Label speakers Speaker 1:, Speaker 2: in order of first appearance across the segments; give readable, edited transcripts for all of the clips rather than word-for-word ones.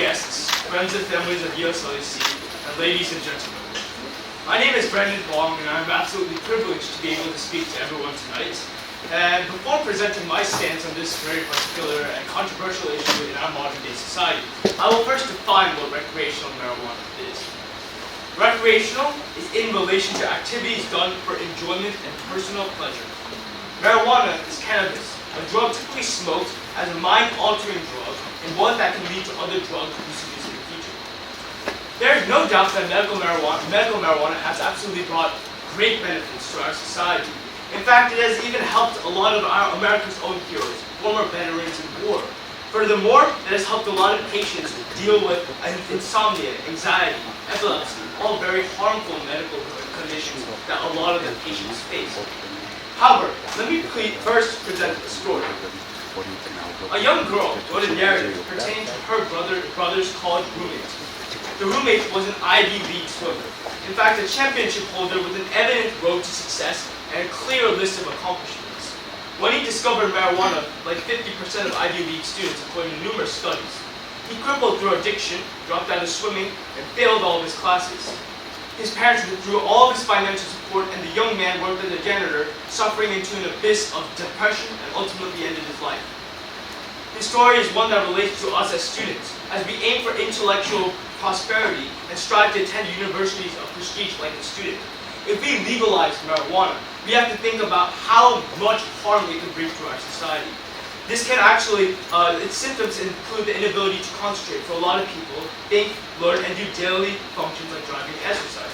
Speaker 1: guests, friends and families of USLEC, and ladies and gentlemen. My name is Brendan Bong, and I'm absolutely privileged to be able to speak to everyone tonight. And before presenting my stance on this very particular and controversial issue in our modern-day society, I will first define what recreational marijuana is. Recreational is in relation to activities done for enjoyment and personal pleasure. Marijuana is cannabis, a drug typically smoked as a mind-altering drug and one that can lead to other drug usages in the future. There is no doubt that medical marijuana has absolutely brought great benefits to our society. In fact, it has even helped a lot of our America's own heroes, former veterans in war. Furthermore, it has helped a lot of patients deal with insomnia, anxiety, epilepsy, all very harmful medical conditions that a lot of the patients face. However, let me first present a story. A young girl wrote a narrative pertaining to her brother's college roommate. The roommate was an Ivy League swimmer. In fact, a championship holder with an evident road to success and a clear list of accomplishments. When he discovered marijuana, like 50% of Ivy League students according to numerous studies, he crippled through addiction, dropped out of swimming, and failed all of his classes. His parents withdrew all of his financial support, and the young man worked as a janitor, suffering into an abyss of depression and ultimately ended his life. His story is one that relates to us as students, as we aim for intellectual prosperity and strive to attend universities of prestige like the student. If we legalize marijuana, we have to think about how much harm it can bring to our society. This can actually, its symptoms include the inability to concentrate for a lot of people, think, learn, and do daily functions like driving and exercise.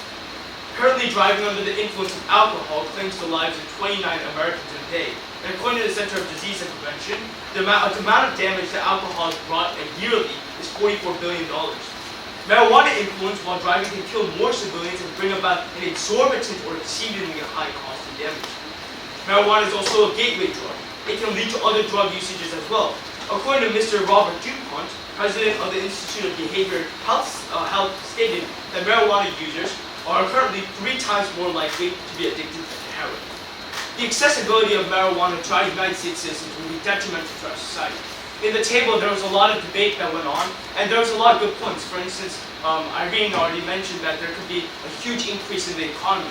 Speaker 1: Currently, driving under the influence of alcohol claims the lives of 29 Americans a day. And according to the Center of Disease and Prevention, the amount of damage that alcohol has brought yearly is $44 billion. Marijuana influence while driving can kill more civilians and bring about an exorbitant or exceedingly high cost and damage. Marijuana is also a gateway drug. It can lead to other drug usages as well. According to Mr. Robert DuPont, president of the Institute of Behavioral Health, stated that marijuana users are currently 3 times more likely to be addicted to heroin. The accessibility of marijuana to our United States citizens will be detrimental to our society. In the table, there was a lot of debate that went on, and there was a lot of good points. For instance, Irene already mentioned that there could be a huge increase in the economy.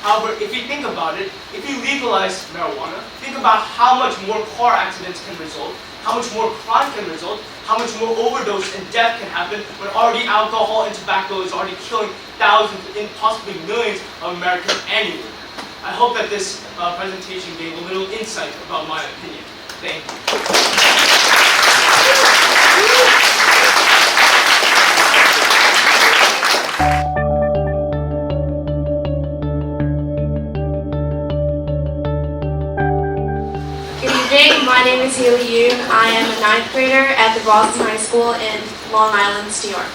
Speaker 1: However, if you think about it, if you legalize marijuana, think about how much more car accidents can result, how much more crime can result, how much more overdose and death can happen when already alcohol and tobacco is already killing thousands and possibly millions of Americans annually. I hope that this presentation gave a little insight about my opinion. Thank you.
Speaker 2: My name is Haley Yoon. I am a 9th grader at the Boston High School in Long Island, New York.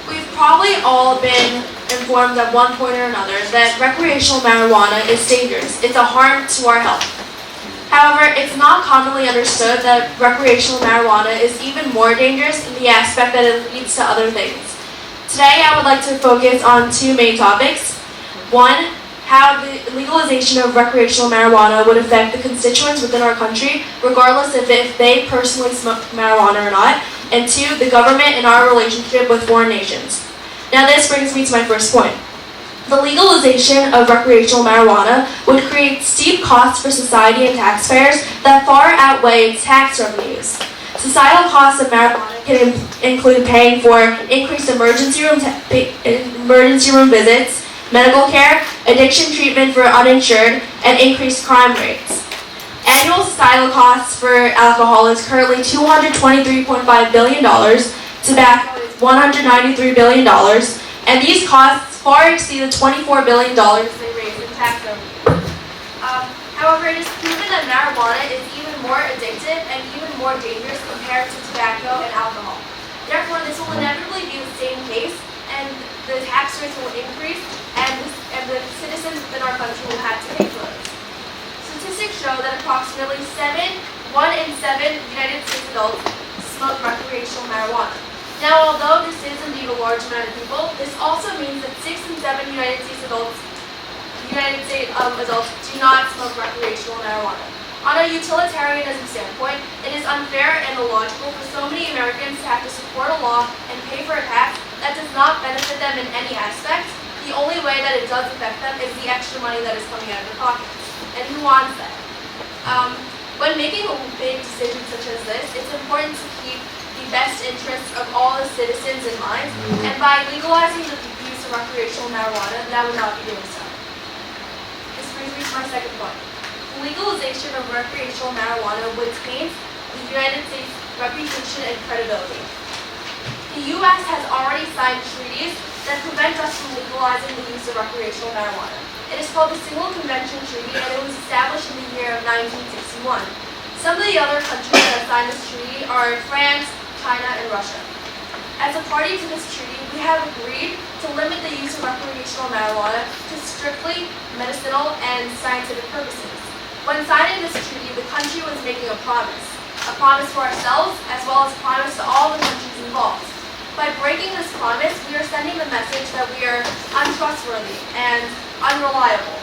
Speaker 2: We've probably all been informed at one point or another that recreational marijuana is dangerous. It's a harm to our health. However, it's not commonly understood that recreational marijuana is even more dangerous in the aspect that it leads to other things. Today, I would like to focus on 2 main topics. One, how the legalization of recreational marijuana would affect the constituents within our country, regardless of if they personally smoke marijuana or not. And 2, the government and our relationship with foreign nations. Now this brings me to my first point. The legalization of recreational marijuana would create steep costs for society and taxpayers that far outweigh its tax revenues. Societal costs of marijuana can include paying for increased emergency room visits, medical care, addiction treatment for uninsured, and increased crime rates. Annual societal costs for alcohol is currently $223.5 billion, tobacco is $193 billion, and these costs far exceed the $24 billion they raise in tax revenue. However, it is proven that marijuana is even more addictive and even more dangerous compared to tobacco and alcohol. Therefore, this will inevitably be the same case, and the tax rates will increase, and the citizens within our country will have to pay for it. Statistics show that approximately 1 in 7 United States adults smoke recreational marijuana. Now, although this is indeed a large amount of people, this also means that 6 in 7 United States adults do not smoke recreational marijuana. On a utilitarianism standpoint, it is unfair and illogical for so many Americans to have to support a law and pay for a tax that does not benefit them in any aspect. The only way that it does affect them is the extra money that is coming out of their pockets. And who wants that? When making big decisions such as this, it's important to keep the best interests of all the citizens in mind, and by legalizing the use of recreational marijuana, that would not be doing so. This brings me to my second point. Legalization of recreational marijuana would taint the United States' reputation and credibility. The U.S. has already signed treaties that prevent us from legalizing the use of recreational marijuana. It is called the Single Convention Treaty, and it was established in the year of 1961. Some of the other countries that have signed this treaty are France, China, and Russia. As a party to this treaty, we have agreed to limit the use of recreational marijuana to strictly medicinal and scientific purposes. When signing this treaty, the country was making a promise to ourselves as well as a promise to all the countries involved. By breaking this promise, we are sending the message that we are untrustworthy and unreliable.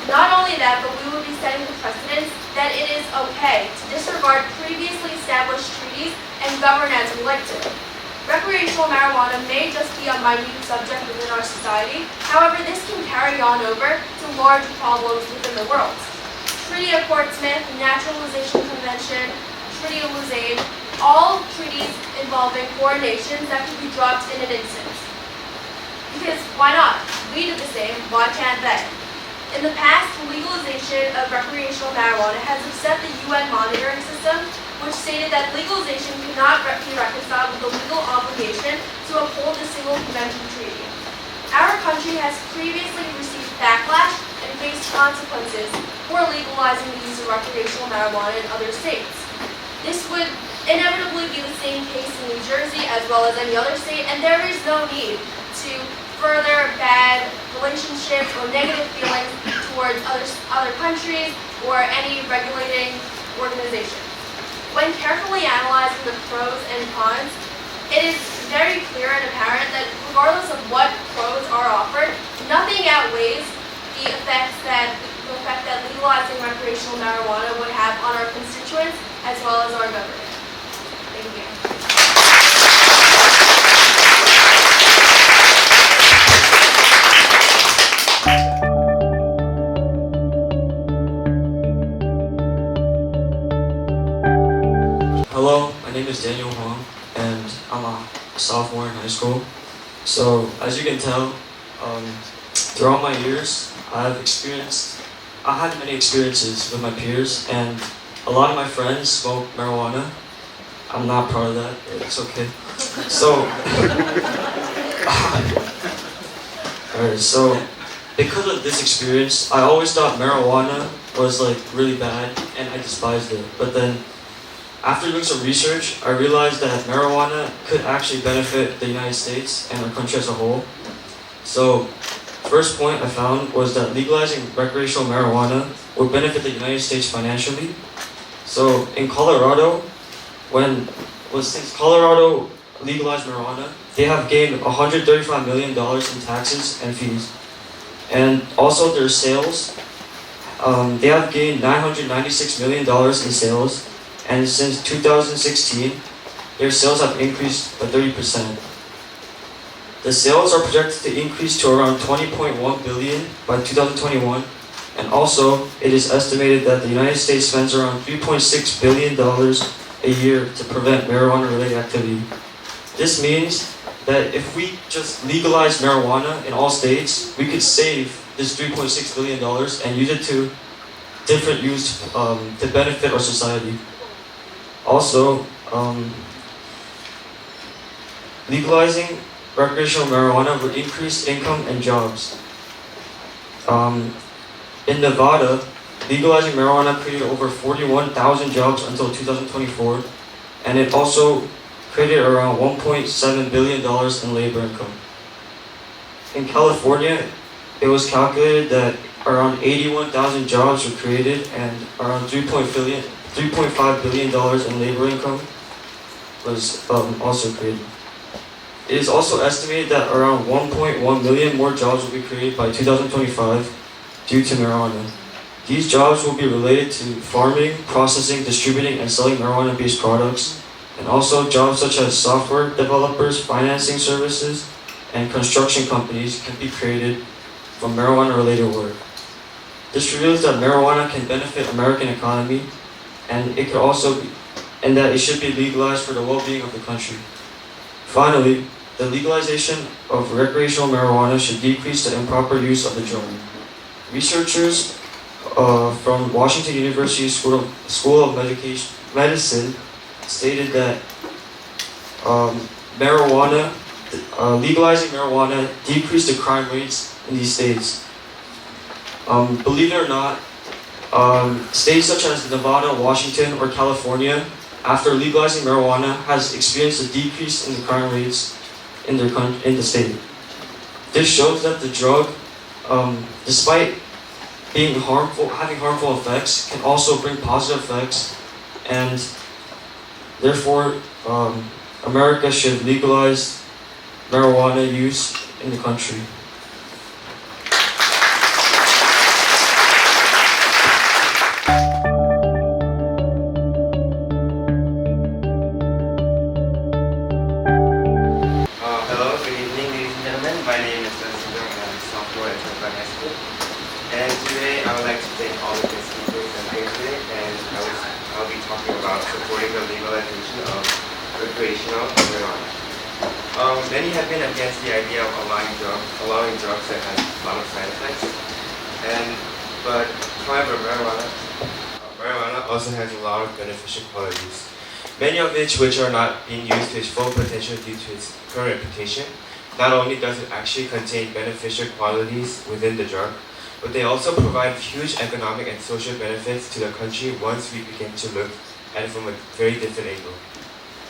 Speaker 2: Not only that, but we will be setting the precedence that it is okay to disregard previously established treaties and govern as we like to. Recreational marijuana may just be a minute subject within our society. However, this can carry on over to large problems within the world. Treaty of Portsmouth, Naturalization Convention, Treaty of Lausanne, all treaties involving foreign nations that could be dropped in an instant. Because why not? We did the same, why can't they? In the past, legalization of recreational marijuana has upset the UN monitoring system, which stated that legalization could not be reconciled with the legal obligation to uphold the Single Convention Treaty. Our country has previously received backlash and faced consequences for legalizing the use of recreational marijuana in other states. This would inevitably be the same case in New Jersey as well as any other state, and there is no need to further bad relationships or negative feelings towards other countries or any regulating organization. When carefully analyzing the pros and cons, it is very clear and apparent that regardless of what pros are offered, nothing outweighs the effect that legalizing recreational marijuana would have on our constituents as well as our government. Thank you.
Speaker 3: Hello, my name is Daniel Huang, and I'm a sophomore in high school. So, as you can tell, throughout my years, I had many experiences with my peers, and a lot of my friends smoke marijuana. I'm not proud of that, but it's okay. So, alright, so because of this experience, I always thought marijuana was like really bad, and I despised it. But then, after doing some research, I realized that marijuana could actually benefit the United States and our country as a whole. So, first point I found was that legalizing recreational marijuana would benefit the United States financially. So, in Colorado, since Colorado legalized marijuana, they have gained $135 million in taxes and fees. And also their sales, they have gained $996 million in sales. And since 2016, their sales have increased by 30%. The sales are projected to increase to around 20.1 billion by 2021, and also it is estimated that the United States spends around $3.6 billion a year to prevent marijuana-related activity. This means that if we just legalize marijuana in all states, we could save this $3.6 billion and use it to different use to benefit our society. Also, legalizing recreational marijuana would increase income and jobs. In Nevada, legalizing marijuana created over 41,000 jobs until 2024, and it also created around $1.7 billion in labor income. In California, it was calculated that around 81,000 jobs were created and around $3.5 billion in labor income was also created. It is also estimated that around 1.1 million more jobs will be created by 2025 due to marijuana. These jobs will be related to farming, processing, distributing, and selling marijuana-based products, and also jobs such as software developers, financing services, and construction companies can be created from marijuana-related work. This reveals that marijuana can benefit American economy, and and that it should be legalized for the well-being of the country. Finally, the legalization of recreational marijuana should decrease the improper use of the drug. Researchers from Washington University School of Medicine stated that legalizing marijuana decreased the crime rates in these states. Believe it or not, states such as Nevada, Washington, or California, after legalizing marijuana, has experienced a decrease in the crime rates in the state. This shows that the drug, despite having harmful effects, can also bring positive effects, and therefore, America should legalize marijuana use in the country.
Speaker 4: Hello, good evening, ladies and gentlemen. My name is Sundar and I'm a sophomore at Turkey High School. And today I would like to thank all of the speakers that are here today, and I'll be talking about supporting the legalization of recreational marijuana. Many have been against the idea of allowing drugs that have a lot of side effects. However, marijuana also has a lot of beneficial qualities, many of which are not being used to its full potential due to its current reputation. Not only does it actually contain beneficial qualities within the drug, but they also provide huge economic and social benefits to the country once we begin to look at it from a very different angle.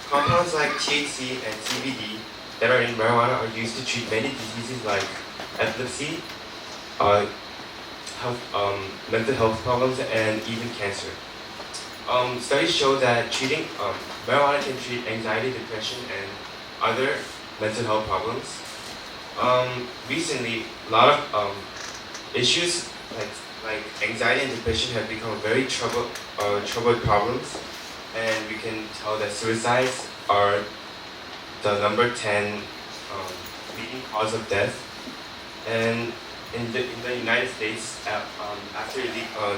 Speaker 4: Compounds like THC and CBD that are in marijuana are used to treat many diseases like epilepsy, mental health problems, and even cancer. Studies show that marijuana can treat anxiety, depression, and other mental health problems. Recently, a lot of issues like anxiety and depression have become very troubled problems, and we can tell that suicides are the number 10 leading cause of death. And in the United States, after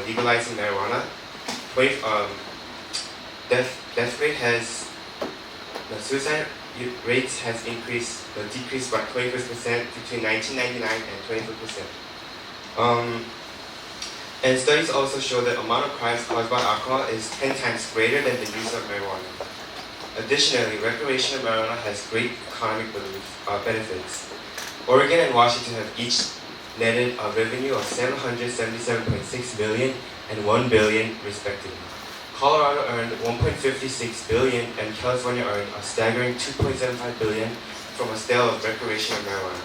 Speaker 4: legalizing marijuana, the suicide rates has decreased by 21% between 1999 and 24%. And studies also show that the amount of crimes caused by alcohol is 10 times greater than the use of marijuana. Additionally, recreational marijuana has great economic benefits. Oregon and Washington have each netted a revenue of $777.6 million and $1 billion respectively. Colorado earned $1.56 billion and California earned a staggering $2.75 billion from a sale of recreational marijuana.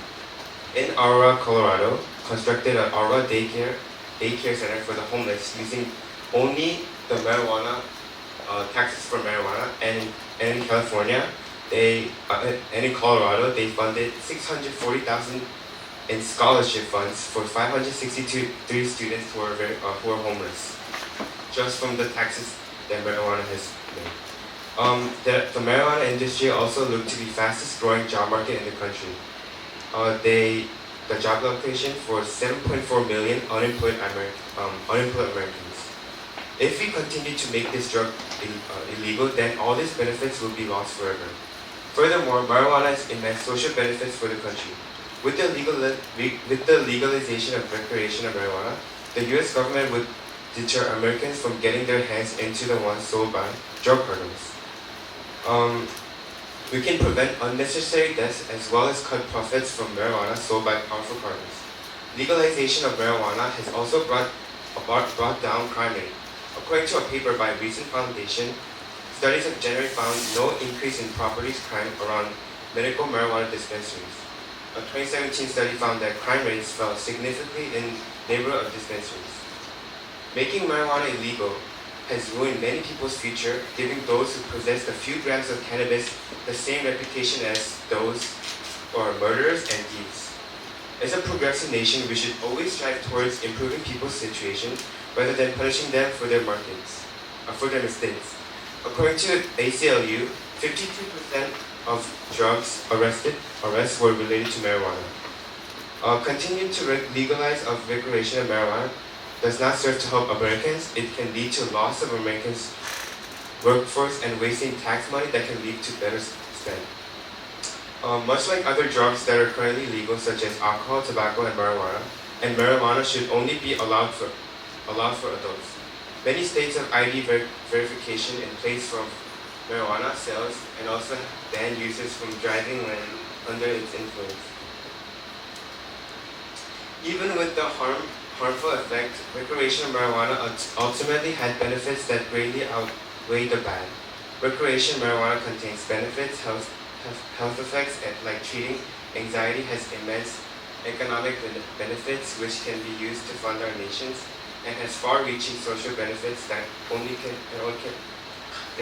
Speaker 4: In Aurora, Colorado, constructed an Aurora daycare center for the homeless using only the marijuana taxes for marijuana, and in California, and in Colorado, they funded $640,000 in scholarship funds for 563 students who are homeless, just from the taxes that marijuana has made. The marijuana industry also looked to be fastest growing job market in the country. The job location for 7.4 million unemployed Americans. If we continue to make this drug illegal, then all these benefits will be lost forever. Furthermore, marijuana has immense social benefits for the country. With the legalization of recreational marijuana, the U.S. government would deter Americans from getting their hands into the ones sold by drug cartels. We can prevent unnecessary deaths as well as cut profits from marijuana sold by powerful cartels. Legalization of marijuana has also brought down crime rate. According to a paper by Recent Foundation, studies have generally found no increase in property crime around medical marijuana dispensaries. A 2017 study found that crime rates fell significantly in neighborhood of dispensaries. Making marijuana illegal has ruined many people's future, giving those who possess a few grams of cannabis the same reputation as those who are murderers and thieves. As a progressive nation, we should always strive towards improving people's situation rather than punishing them for their mistakes. According to ACLU, 52% of drugs arrests were related to marijuana. Continuing to legalize of recreational marijuana does not serve to help Americans. It can lead to loss of Americans' workforce and wasting tax money that can lead to better spend. Much like other drugs that are currently legal, such as alcohol, tobacco, and marijuana should only be allowed for adults. Many states have ID verification in place for marijuana sales and also ban users from driving when under its influence. Even with the harmful effect, recreational marijuana ultimately had benefits that greatly outweigh the bad. Recreational marijuana contains benefits, health effects, like treating anxiety, has immense economic benefits which can be used to fund our nations, and has far-reaching social benefits that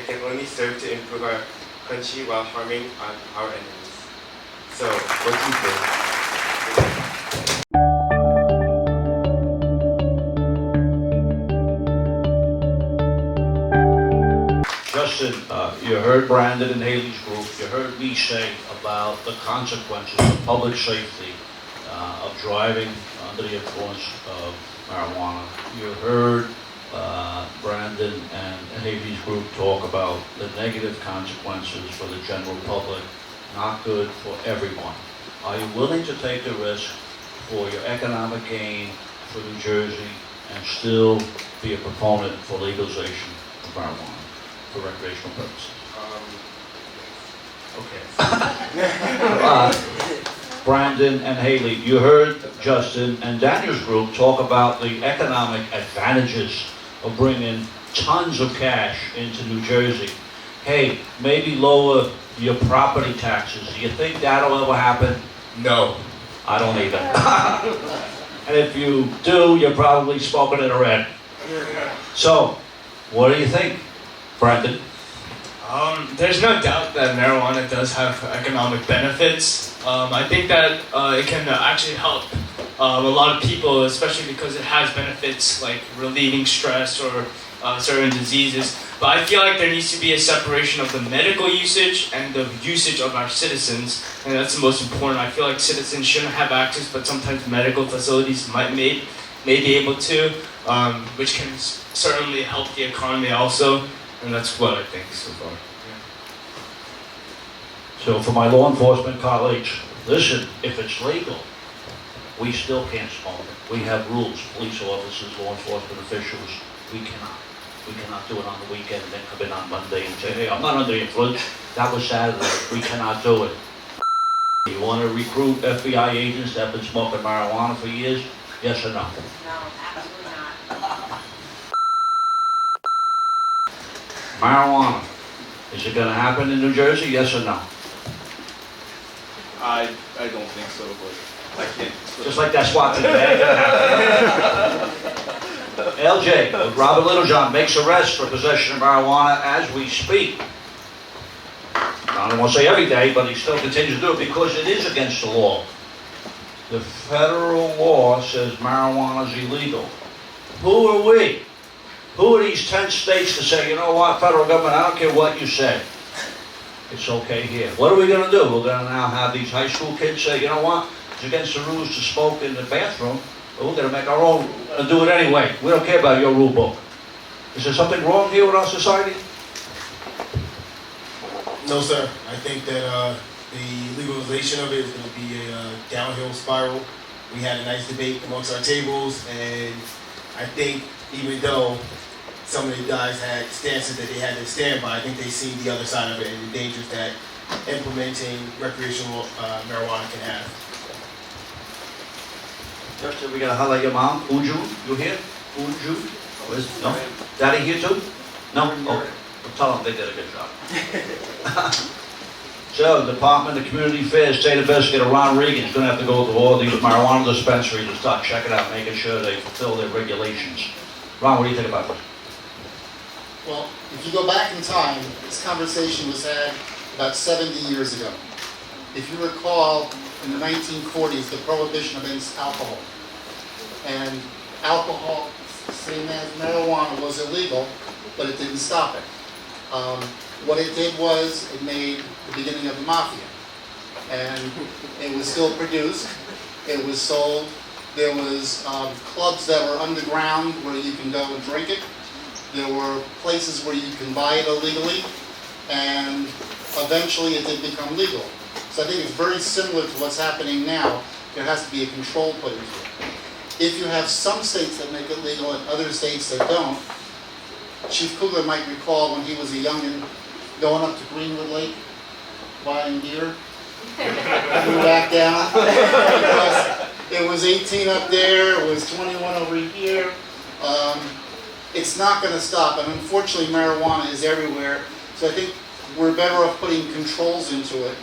Speaker 4: can only serve to improve our country while harming our enemies. So, what do you think?
Speaker 5: Justin, you heard Brandon and Haley's group. You heard me say about the consequences of public safety of driving under the influence of marijuana. You heard Brandon and Haley's group talk about the negative consequences for the general public, not good for everyone. Are you willing to take the risk for your economic gain for New Jersey and still be a proponent for legalization of marijuana for recreational purposes?
Speaker 4: Okay.
Speaker 5: Brandon and Haley, you heard Justin and Daniel's group talk about the economic advantages of bringing tons of cash into New Jersey. Hey, maybe lower your property taxes. Do you think that'll ever happen?
Speaker 4: No.
Speaker 5: I don't either. And if you do, you're probably smoking it already. So, what do you think, Brandon?
Speaker 1: There's no doubt that marijuana does have economic benefits. I think that it can actually help a lot of people, especially because it has benefits like relieving stress or certain diseases. But I feel like there needs to be a separation of the medical usage and the usage of our citizens, and that's the most important. I feel like citizens shouldn't have access, but sometimes medical facilities may be able to, which can certainly help the economy also. And that's what I think so far.
Speaker 5: So for my law enforcement colleagues, listen, if it's legal, we still can't smoke it. We have rules, police officers, law enforcement officials, we cannot. We cannot do it on the weekend and then come in on Monday and say, hey, I'm not under the influence. That was Saturday. We cannot do it. You want to recruit FBI agents that have been smoking marijuana for years? Yes or no?
Speaker 6: No, absolutely not.
Speaker 5: Marijuana. Is it going to happen in New Jersey? Yes or no?
Speaker 7: I don't think so, but I can't.
Speaker 5: Just like that SWAT team. That ain't gonna happen. LJ, Robert Littlejohn makes arrests for possession of marijuana as we speak. I don't want to say every day, but he still continues to do it because it is against the law. The federal law says marijuana is illegal. Who are we? Who are these 10 states to say, you know what, federal government, I don't care what you say. It's okay here. What are we going to do? We're going to now have these high school kids say, you know what, it's against the rules to smoke in the bathroom, but we're going to make our own and do it anyway. We don't care about your rule book. Is there something wrong here with our society?
Speaker 8: No, sir. I think that the legalization of it is going to be a downhill spiral. We had a nice debate amongst our tables, and I think even though some of the guys had stances that they had to stand by, I think they see the other side of it and the dangers that implementing recreational marijuana can have.
Speaker 5: Justin, we got to highlight your mom, Uju. You here? Uju? Where's, no? Daddy here too? No? Okay. Well, tell them they did a good job. So, Department of Community Affairs, State Investigator Ron Regan is going to have to go to all these marijuana dispensaries and start checking out, making sure they fulfill their regulations. Ron, what do you think about this?
Speaker 9: Well, if you go back in time, this conversation was had about 70 years ago. If you recall, in the 1940s, the prohibition against alcohol. And alcohol same as marijuana, was illegal, but it didn't stop it. What it did was it made the beginning of the mafia. And it was still produced, it was sold. There was clubs that were underground where you can go and drink it. There were places where you can buy it illegally, and eventually it did become legal. So I think it's very similar to what's happening now. There has to be a control put into it. If you have some states that make it legal and other states that don't, Chief Kugler might recall when he was a youngin' going up to Greenwood Lake, buying deer. And we back down. It was 18 up there, it was 21 over here. It's not going to stop, and unfortunately marijuana is everywhere. So I think we're better off putting controls into it.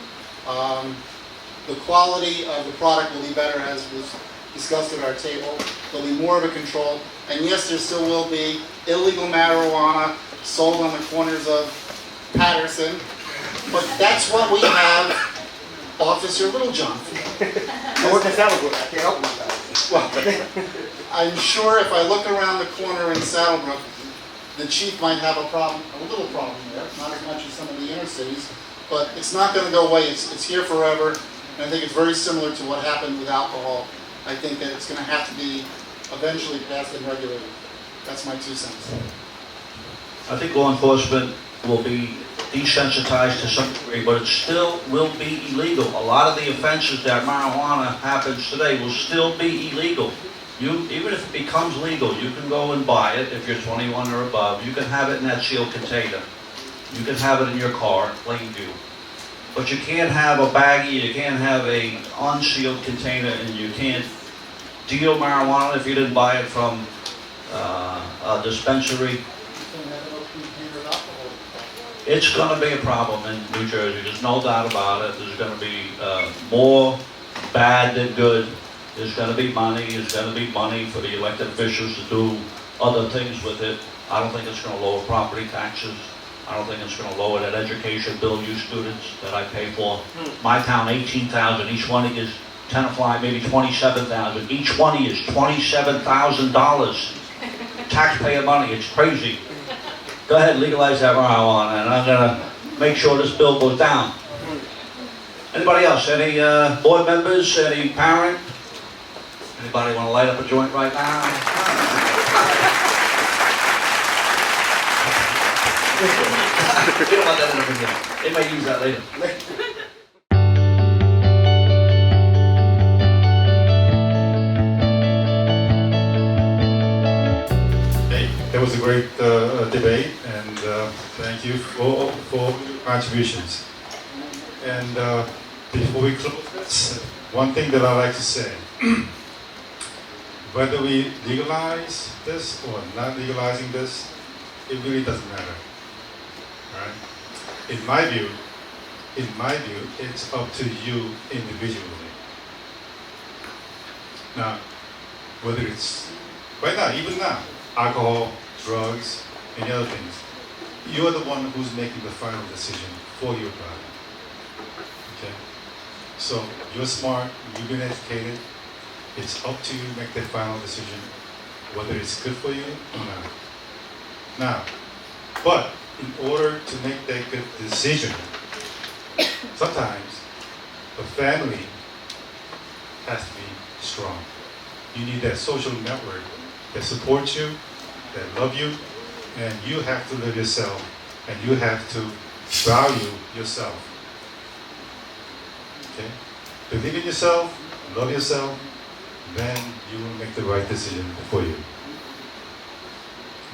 Speaker 9: The quality of the product will be better, as was discussed at our table. There'll be more of a control. And yes, there still will be illegal marijuana sold on the corners of Patterson. But that's what we have Officer Littlejohn.
Speaker 10: I work in Saddlebrook, I can't help myself.
Speaker 9: Well, I'm sure if I look around the corner in Saddlebrook, the chief might have a problem, a little problem there, not as much as some of the inner cities, but it's not going to go away. It's here forever, and I think it's very similar to what happened with alcohol. I think that it's going to have to be eventually passed and regulated. That's my 2 cents.
Speaker 5: I think law enforcement will be desensitized to some degree, but it still will be illegal. A lot of the offenses that marijuana happens today will still be illegal. Even if it becomes legal, you can go and buy it if you're 21 or above. You can have it in that sealed container. You can have it in your car, plain view. But you can't have a baggie, you can't have a unsealed container, and you can't deal marijuana if you didn't buy it from a dispensary. It's going to be a problem in New Jersey. There's no doubt about it. There's going to be more bad than good. There's going to be money. There's going to be money for the elected officials to do other things with it. I don't think it's going to lower property taxes. I don't think it's going to lower that education bill you students that I pay for. My town, 18,000. Each one is 10 of 5, maybe 27,000. Each one is $27,000 taxpayer money. It's crazy. Go ahead, legalize that marijuana, and I'm going to make sure this bill goes down. Anybody else? Any board members? Any parent? Anybody want to light up a joint right now? You don't want that in the beginning. They may use that later.
Speaker 11: That was a great debate, and thank you for your contributions. And before we close this, one thing that I like to say, whether we legalize this or not legalizing this, it really doesn't matter. Right? In my view, it's up to you individually. Now, whether it's right now, even now, alcohol, drugs, and other things, you're the one who's making the final decision for your body. Okay? So you're smart, you've been educated, it's up to you to make that final decision whether it's good for you or not. Now, but in order to make that good decision, sometimes the family has to be strong. You need that social network that supports you, that love you, and you have to live yourself, and you have to value yourself. Okay? Believe in yourself, love yourself, then you will make the right decision for you.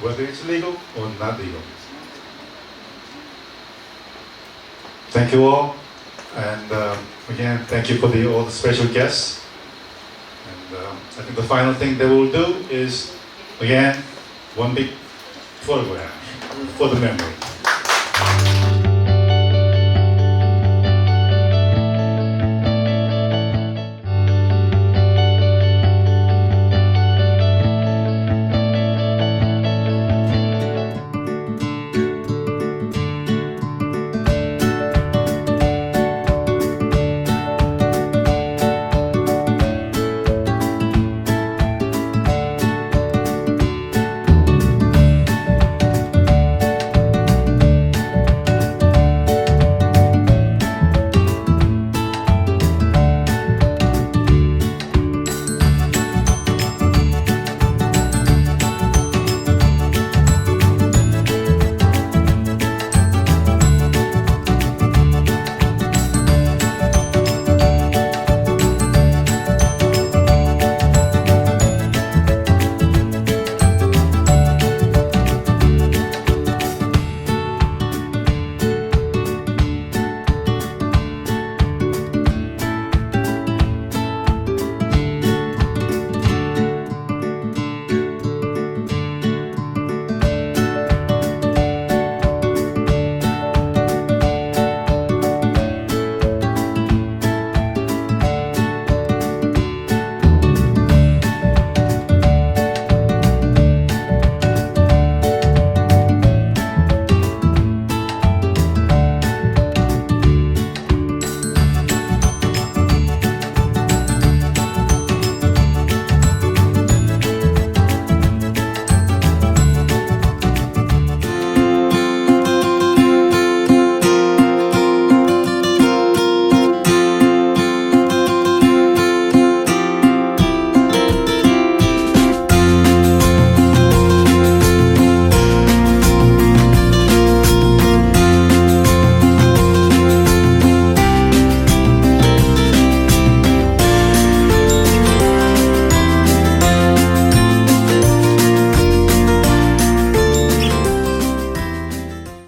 Speaker 11: Whether it's legal or not legal. Thank you all, and again, thank you for all the special guests. And I think the final thing that we'll do is, again, one big photograph for the memory.